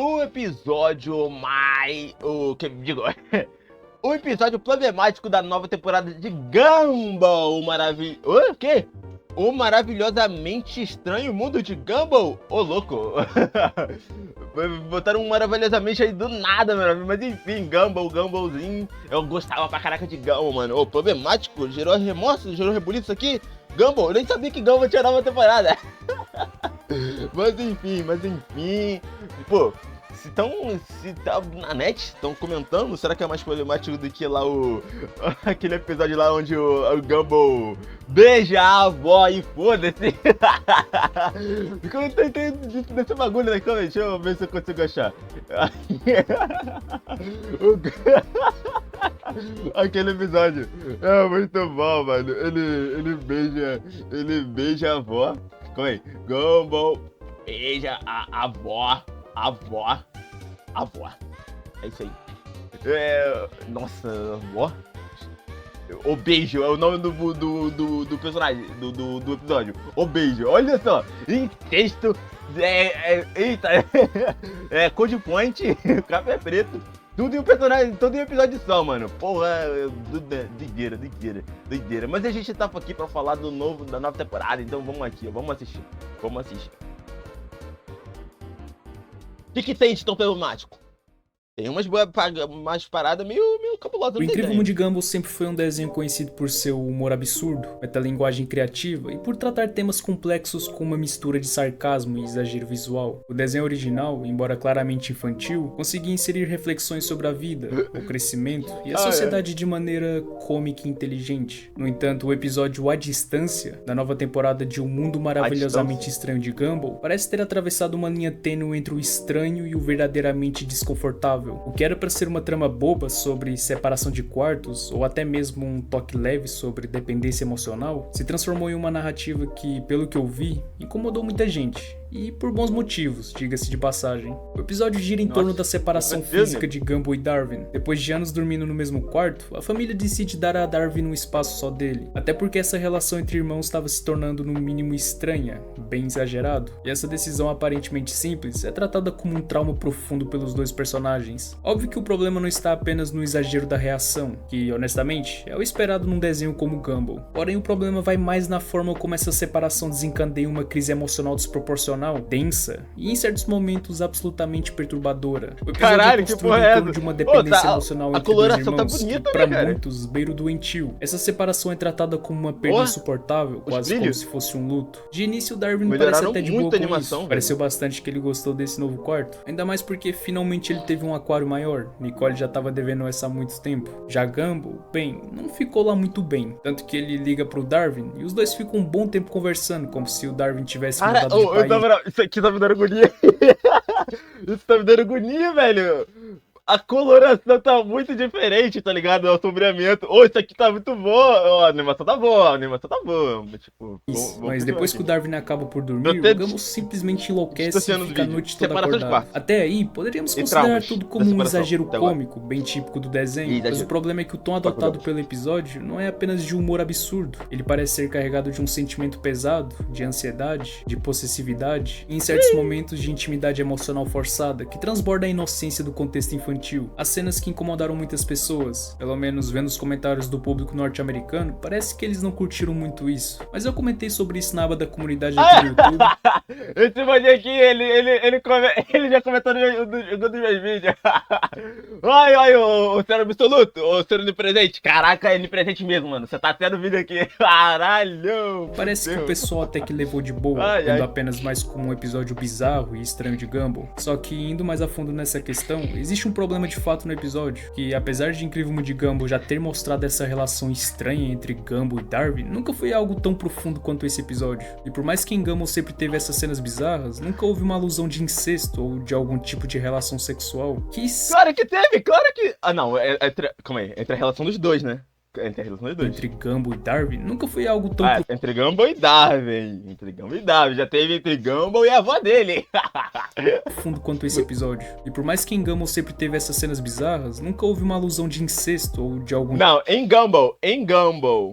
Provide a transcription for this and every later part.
O episódio mais... O que digo? O episódio problemático da nova temporada de Gumball. O quê? O maravilhosamente estranho mundo de Gumball. Ô, louco. Botaram um maravilhosamente aí do nada, mano. Mas enfim, Gumballzinho. Eu gostava pra caraca de Gumball, mano. Ô, problemático. Gerou remorso, gerou rebuliço isso aqui. Gumball, eu nem sabia que Gumball tinha nova temporada. Mas enfim. Pô, se tá na net, estão comentando, será que é mais problemático do que lá aquele episódio lá onde o Gumball beija a avó e foda-se? Porque eu não tô entendendo desse bagulho, né? Calma aí, deixa eu ver se eu consigo achar. Aquele episódio é muito bom, mano. Ele beija a avó. Calma aí. Gumball beija a avó. Avó. É isso aí. Nossa, avó? O beijo é o nome do personagem, do episódio. O beijo. Olha só. Incesto. Eita. Code Point. Café preto. Tudo em um personagem, tudo em um episódio só, mano. Porra, doideira. Mas a gente tava aqui pra falar da nova temporada, então vamos aqui, vamos assistir. O que tem de tão problemático? Tem umas paradas meio cabulosas. O Incrível Mundo de Gumball sempre foi um desenho conhecido por seu humor absurdo, metalinguagem criativa e por tratar temas complexos com uma mistura de sarcasmo e exagero visual. O desenho original, embora claramente infantil, conseguia inserir reflexões sobre a vida, o crescimento e a sociedade de maneira cômica e inteligente. No entanto, o episódio A Distância, da nova temporada de Um Mundo Maravilhosamente Estranho de Gumball, parece ter atravessado uma linha tênue entre o estranho e o verdadeiramente desconfortável. O que era para ser uma trama boba sobre separação de quartos, ou até mesmo um toque leve sobre dependência emocional, se transformou em uma narrativa que, pelo que eu vi, incomodou muita gente. E por bons motivos, diga-se de passagem. O episódio gira em torno da separação física de Gumball e Darwin. Depois de anos dormindo no mesmo quarto, a família decide dar a Darwin um espaço só dele. Até porque essa relação entre irmãos estava se tornando no mínimo estranha, bem exagerado. E essa decisão aparentemente simples é tratada como um trauma profundo pelos dois personagens. Óbvio que o problema não está apenas no exagero da reação, que, honestamente, é o esperado num desenho como Gumball. Porém, o problema vai mais na forma como essa separação desencadeia uma crise emocional desproporcional, densa e em certos momentos absolutamente perturbadora. O episódio é construído em torno de uma dependência emocional entre dois irmãos que, pra muitos, beira o doentio. Essa separação é tratada como uma perda insuportável, quase como se fosse um luto. De início, Darwin parece até de boa com isso. Pareceu bastante que ele gostou desse novo quarto, ainda mais porque finalmente ele teve um aquário maior. Nicole já tava devendo essa há muito tempo. Já Gumball, bem, não ficou lá muito bem, tanto que ele liga pro Darwin e os dois ficam um bom tempo conversando, como se o Darwin tivesse mudado de país. Isso aqui tá me dando agonia. Isso tá me dando agonia, velho. A coloração tá muito diferente, tá ligado? O sombreamento. Isso aqui tá muito bom. A animação tá boa. Tipo, mas depois que o Darwin acaba por dormir, o Gumball simplesmente enlouquece e fica a noite toda acordado. Até aí, poderíamos considerar tudo como um exagero cômico, bem típico do desenho. Mas o problema é que o tom adotado pelo episódio não é apenas de humor absurdo. Ele parece ser carregado de um sentimento pesado, de ansiedade, de possessividade, e em certos momentos de intimidade emocional forçada, que transborda a inocência do contexto infantil. As cenas que incomodaram muitas pessoas, pelo menos vendo os comentários do público norte-americano, parece que eles não curtiram muito isso. Mas eu comentei sobre isso na aba da comunidade aqui no YouTube. Esse maninho aqui, ele já comentou no dos meus vídeos. Ai, o ser absoluto, o ser onipresente. Caraca, é onipresente mesmo, mano. Você tá tendo vídeo aqui. Caralho. Parece que o pessoal até que levou de boa, vendo apenas mais como um episódio bizarro e estranho de Gumball. Só que indo mais a fundo nessa questão, existe um problema de fato no episódio, que apesar de Incrível Mundo de Gumball já ter mostrado essa relação estranha entre Gumball e Darwin, nunca foi algo tão profundo quanto esse episódio. E por mais que em Gumball sempre teve essas cenas bizarras, nunca houve uma alusão de incesto ou de algum tipo de relação sexual. Claro que teve, claro que... Calma aí, entre a relação dos dois, né? Entre a relação dos dois. entre Gumball e Darwin nunca foi algo tão Entre Gumball e Darwin. Entre Gumball e Darwin. Já teve entre Gumball e a avó dele. profundo quanto esse episódio. E por mais que em Gumball sempre teve essas cenas bizarras, nunca houve uma alusão de incesto ou de algum Não, em Gumball.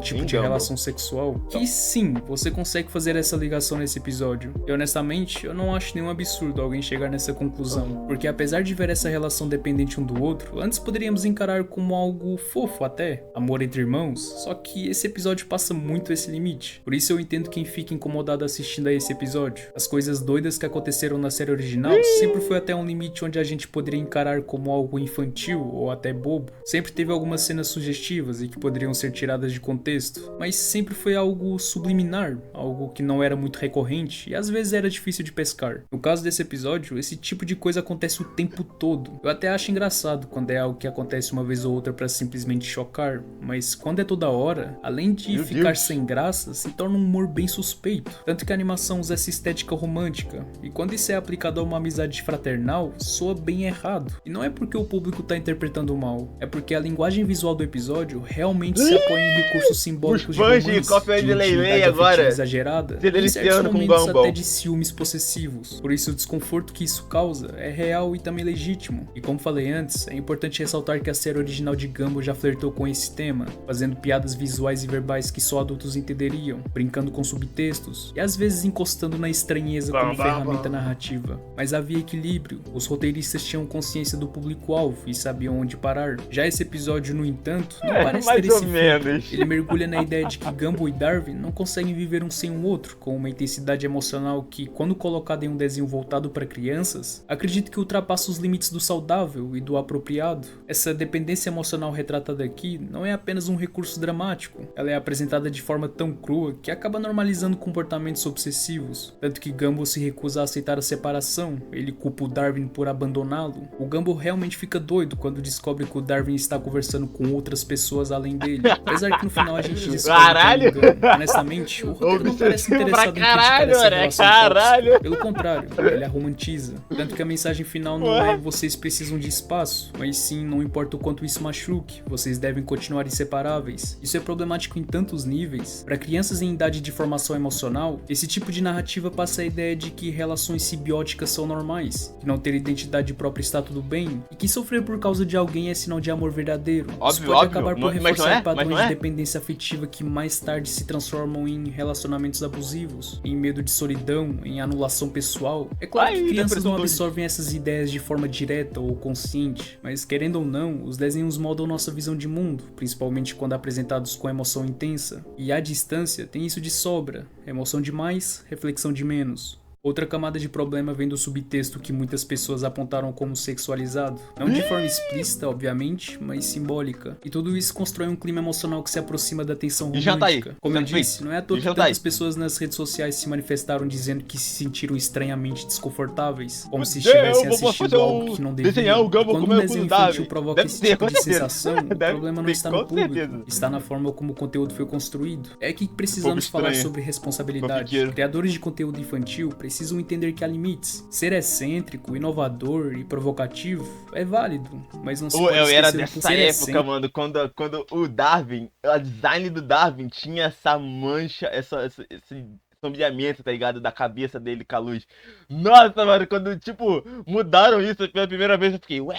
tipo de relação sexual. Que sim, você consegue fazer essa ligação nesse episódio. E honestamente, eu não acho nenhum absurdo alguém chegar nessa conclusão. Porque apesar de ver essa relação dependente um do outro, antes poderíamos encarar como algo fofo até, amor entre irmãos, só que esse episódio passa muito esse limite. Por isso eu entendo quem fica incomodado assistindo a esse episódio. As coisas doidas que aconteceram na série original sempre foi até um limite onde a gente poderia encarar como algo infantil ou até bobo. Sempre teve algumas cenas sugestivas e que poderiam ser tiradas de contexto, mas sempre foi algo subliminar, algo que não era muito recorrente e às vezes era difícil de pescar. No caso desse episódio, esse tipo de coisa acontece o tempo todo. Eu até acho engraçado quando é algo que acontece uma vez ou outra pra simplesmente chocar, mas quando é toda hora, além de ficar sem graça, se torna um humor bem suspeito. Tanto que a animação usa essa estética romântica, e quando isso é aplicado a uma amizade fraternal, soa bem errado. E não é porque o público tá interpretando mal, é porque a linguagem visual do episódio realmente se apoia em recursos simbólicos de romance, de intimidade afetiva exagerada, e em certos momentos até de ciúmes possessivos. Por isso o desconforto que isso causa é real e também legítimo. E como falei antes, é importante ressaltar que a série original de Gumball já flertou com esse tema, fazendo piadas visuais e verbais que só adultos entenderiam, brincando com subtextos e às vezes encostando na estranheza como ferramenta narrativa. Mas havia equilíbrio, os roteiristas tinham consciência do público-alvo e sabiam onde parar. Já esse episódio, no entanto, não parece ter esse fim. Ele mergulha na ideia de que Gumball e Darwin não conseguem viver um sem o outro, com uma intensidade emocional que, quando colocada em um desenho voltado para crianças, acredito que ultrapassa os limites do saudável e do apropriado. Essa dependência emocional retratada aqui não é apenas um recurso dramático, ela é apresentada de forma tão crua que acaba normalizando comportamentos obsessivos, tanto que Gumball se recusa a aceitar a separação, ele culpa o Darwin por abandoná-lo. O Gumball realmente fica doido quando descobre que o Darwin está conversando com outras pessoas além dele, apesar que no final a gente descobre que é um honestamente, o roteiro não parece interessado em criticar essa relação tóxica. Pelo contrário, ele a romantiza, tanto que a mensagem final não é vocês precisam de espaço, mas sim não importa o quanto isso machuque, vocês devem continuar inseparáveis. Isso é problemático em tantos níveis. Para crianças em idade de formação emocional, esse tipo de narrativa passa a ideia de que relações simbióticas são normais, que não ter identidade própria está tudo bem, e que sofrer por causa de alguém é sinal de amor verdadeiro. Isso pode acabar por reforçar padrões de dependência afetiva que mais tarde se transformam em relacionamentos abusivos, em medo de solidão, em anulação pessoal. É claro que crianças não absorvem essas ideias de forma direta ou consciente, mas querendo ou não, os desenhos moldam nossa visão de mundo, principalmente quando apresentados com emoção intensa. E à distância tem isso de sobra, emoção de mais, reflexão de menos. Outra camada de problema vem do subtexto que muitas pessoas apontaram como sexualizado. Não de forma explícita, obviamente, mas simbólica. E tudo isso constrói um clima emocional que se aproxima da tensão romântica. Como eu disse, não é à toa que tantas pessoas nas redes sociais se manifestaram dizendo que se sentiram estranhamente desconfortáveis, como se estivessem assistindo algo que não deveriam. Quando um desenho infantil provoca esse tipo de sensação, o problema não está no público, está na forma como o conteúdo foi construído. É que precisamos falar sobre responsabilidade. Criadores de conteúdo infantil precisam entender que há limites. Ser excêntrico, inovador e provocativo é válido, mas não se pode esquecer eu era dessa época, mano, quando o Darwin, o design do Darwin tinha essa mancha, esse sombreamento, tá ligado? Da cabeça dele com a luz. Nossa, mano, quando, tipo, mudaram isso pela primeira vez, eu fiquei, ué,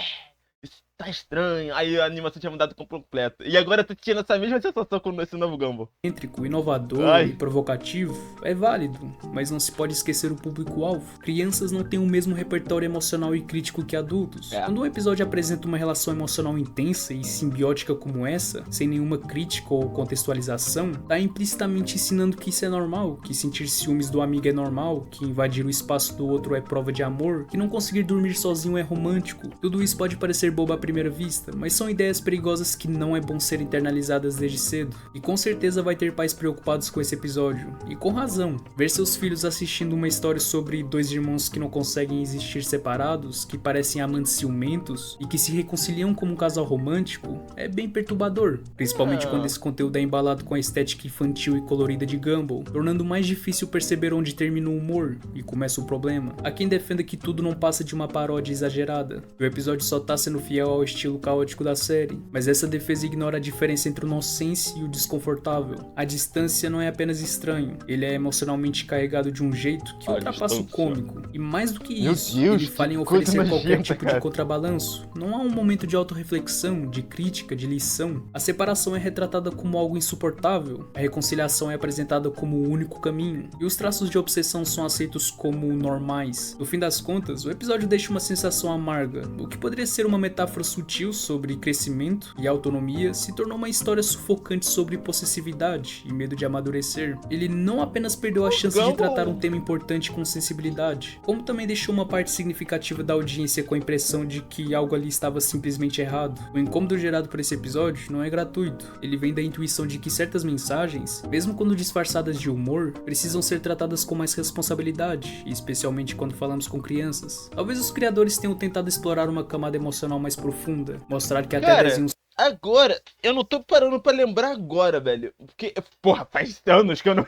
isso tá estranho. Aí a animação tinha mudado por completo. E agora tu tinha essa mesma sensação com esse novo Gumball. Excêntrico, inovador e provocativo é válido, mas não se pode esquecer o público-alvo. Crianças não têm o mesmo repertório emocional e crítico que adultos. Quando um episódio apresenta uma relação emocional intensa e simbiótica como essa, sem nenhuma crítica ou contextualização, tá implicitamente ensinando que isso é normal, que sentir ciúmes do amigo é normal, que invadir o espaço do outro é prova de amor, que não conseguir dormir sozinho é romântico. Tudo isso pode parecer bobo à primeira vista, mas são ideias perigosas que não é bom ser internalizadas desde cedo. E com certeza vai ter pais preocupados com esse episódio, e com razão. Ver seus filhos assistindo uma história sobre dois irmãos que não conseguem existir separados, que parecem amantes ciumentos e que se reconciliam como um casal romântico, é bem perturbador, principalmente quando esse conteúdo é embalado com a estética infantil e colorida de Gumball, tornando mais difícil perceber onde termina o humor e começa o problema. Há quem defenda que tudo não passa de uma paródia exagerada, e o episódio só tá sendo fiel ao estilo caótico da série, mas essa defesa ignora a diferença entre o nonsense e o desconfortável. A distância não é apenas estranho, ele é emocionalmente carregado de um jeito que ultrapassa o cômico. E mais do que isso, ele falha em oferecer qualquer tipo de contrabalanço. Não há um momento de autorreflexão, de crítica, de lição. A separação é retratada como algo insuportável, a reconciliação é apresentada como o único caminho, e os traços de obsessão são aceitos como normais. No fim das contas, o episódio deixa uma sensação amarga. O que poderia ser uma metáfora sutil sobre crescimento e autonomia se tornou uma história sufocante sobre possessividade e medo de amadurecer. Ele não apenas perdeu a chance de tratar um tema importante com sensibilidade, como também deixou uma parte significativa da audiência com a impressão de que algo ali estava simplesmente errado. O incômodo gerado por esse episódio não é gratuito. Ele vem da intuição de que certas mensagens, mesmo quando disfarçadas de humor, precisam ser tratadas com mais responsabilidade, especialmente quando falamos com crianças. Talvez os criadores tenham tentado explorar uma camada emocional mais profunda, mostrar que até desenhos... Agora, eu não tô parando pra lembrar agora, velho. Porque, porra, faz anos que eu não.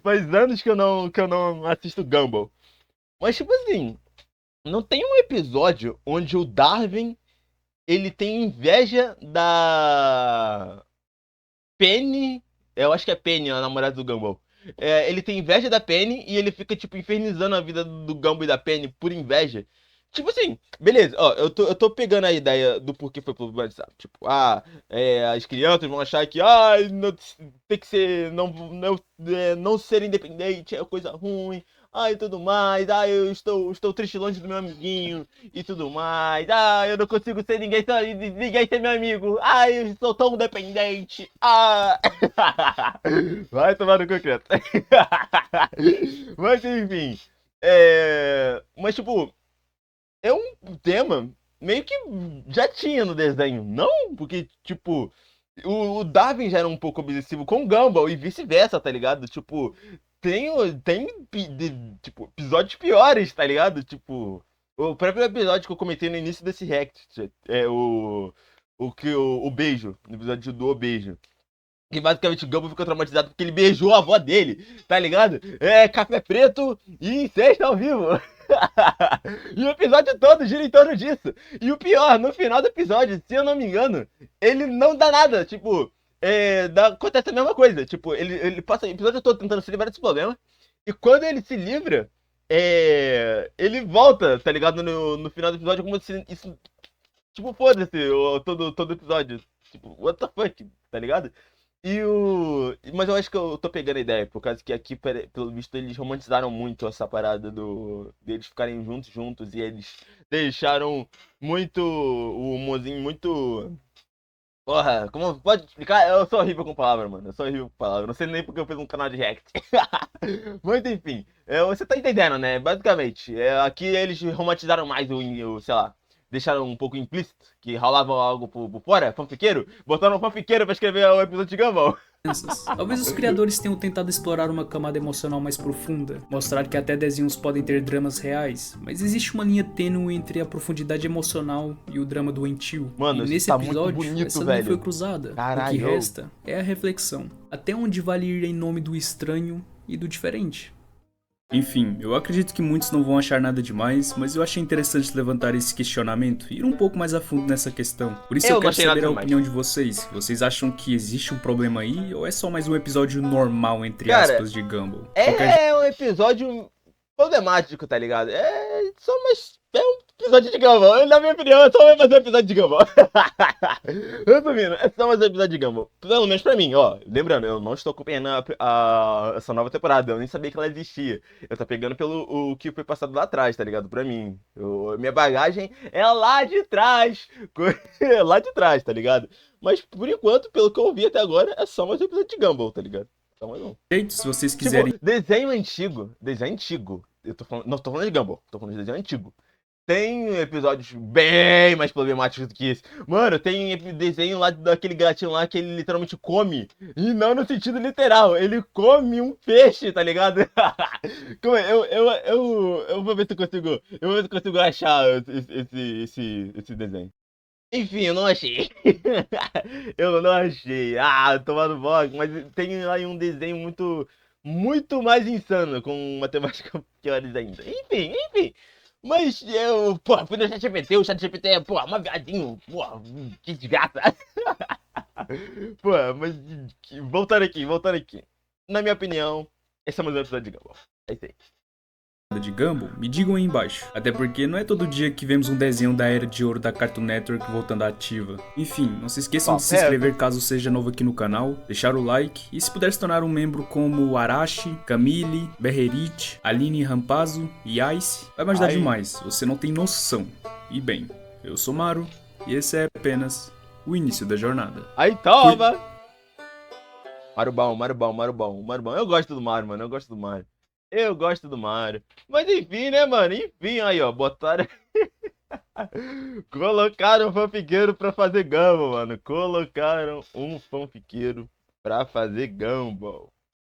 Faz anos que eu não assisto Gumball. Mas, tipo assim, não tem um episódio onde o Darwin ele tem inveja da Penny. Eu acho que é Penny, a namorada do Gumball. Ele tem inveja da Penny e ele fica, tipo, infernizando a vida do Gumball e da Penny por inveja. Tipo assim, beleza, ó, eu tô pegando a ideia do porquê foi problematizado. Tipo, as crianças vão achar que, não, tem que ser, não ser independente é coisa ruim, e tudo mais, eu estou triste longe do meu amiguinho, e tudo mais, eu não consigo ser ninguém ser meu amigo, eu sou tão dependente, Vai tomar no concreto. Mas enfim, mas tipo... É um tema meio que já tinha no desenho, não? Porque, tipo, o Darwin já era um pouco obsessivo com o Gumball e vice-versa, tá ligado? Tipo, tipo, episódios piores, tá ligado? Tipo, o próprio episódio que eu comentei no início desse React, o beijo, no episódio do O Beijo. Que basicamente o Gumball ficou traumatizado porque ele beijou a avó dele, tá ligado? Café preto e incesto ao vivo. E o episódio todo gira em torno disso. E o pior, no final do episódio, se eu não me engano, ele não dá nada. Tipo, acontece a mesma coisa. Tipo, ele passa o episódio todo tentando se livrar desse problema. E quando ele se livra, ele volta, tá ligado? No final do episódio, como se isso. Tipo, foda-se, todo episódio. Tipo, what the fuck, tá ligado? Mas eu acho que eu tô pegando a ideia, por causa que aqui, pelo visto, eles romantizaram muito essa parada deles ficarem juntos, e eles deixaram muito o humorzinho muito... Porra, como pode explicar? Eu sou horrível com palavras, mano, eu sou horrível com palavras, não sei nem porque eu fiz um canal de react. Mas enfim, você tá entendendo, né? Basicamente, aqui eles romantizaram mais sei lá, deixaram um pouco implícito, que rolava algo por fora, fanfiqueiro, botaram um fanfiqueiro pra escrever o episódio de Gumball. Talvez os criadores tenham tentado explorar uma camada emocional mais profunda, mostrar que até desenhos podem ter dramas reais, mas existe uma linha tênue entre a profundidade emocional e o drama doentio. Mano, e nesse tá episódio, muito bonito, essa velho. linha foi cruzada. Caralho. O que resta é a reflexão. Até onde vale ir em nome do estranho e do diferente? Enfim, eu acredito que muitos não vão achar nada demais, mas eu achei interessante levantar esse questionamento e ir um pouco mais a fundo nessa questão. Por isso eu quero saber a opinião de vocês. Vocês acham que existe um problema aí, ou é só mais um episódio normal, entre aspas, de Gumball? Um episódio problemático, tá ligado? É um episódio de Gumball. Na minha opinião, é só mais um episódio de Gumball. Resumindo, é só mais um episódio de Gumball. Pelo menos pra mim, ó. Lembrando, eu não estou acompanhando essa nova temporada. Eu nem sabia que ela existia. Eu tô pegando o que foi passado lá atrás, tá ligado? Pra mim. Minha bagagem é lá de trás. Lá de trás, tá ligado? Mas por enquanto, pelo que eu vi até agora, é só mais um episódio de Gumball, tá ligado? Então, mais um. Se vocês quiserem. Tipo, desenho antigo. Não tô falando de Gumball, tô falando de desenho antigo. Tem episódios bem mais problemáticos do que esse. Mano, tem desenho lá daquele gatinho lá que ele literalmente come. E não no sentido literal. Ele come um peixe, tá ligado? Eu vou ver se eu consigo. Eu vou ver se eu consigo achar esse desenho. Enfim, eu não achei. Eu não achei. Tomando voz. Mas tem lá um desenho muito mais insano, com uma temática piores ainda. Enfim. Mas eu, porra, fui no ChatGPT, o ChatGPT é, porra, uma viadinho, porra, que desgraça. Porra, mas voltando aqui. Na minha opinião, esse é mais um episódio de Gumball. É isso aí. De Gumball, me digam aí embaixo. Até porque não é todo dia que vemos um desenho da Era de Ouro da Cartoon Network voltando à ativa. Enfim, não se esqueçam de se inscrever caso seja novo aqui no canal, deixar o like e se puder se tornar um membro como Arashi, Camille, Berrerite, Aline Rampazzo e Ice, vai me ajudar demais, você não tem noção. E bem, eu sou Maru e esse é apenas o início da jornada. Aí toma! Mario bom. Eu gosto do Mario, mano, eu gosto do Mario. Mas enfim, né, mano? Enfim, aí, ó. Botaram. Colocaram um fanfiqueiro pra fazer Gumball, mano. Colocaram um fanfiqueiro pra fazer Gumball.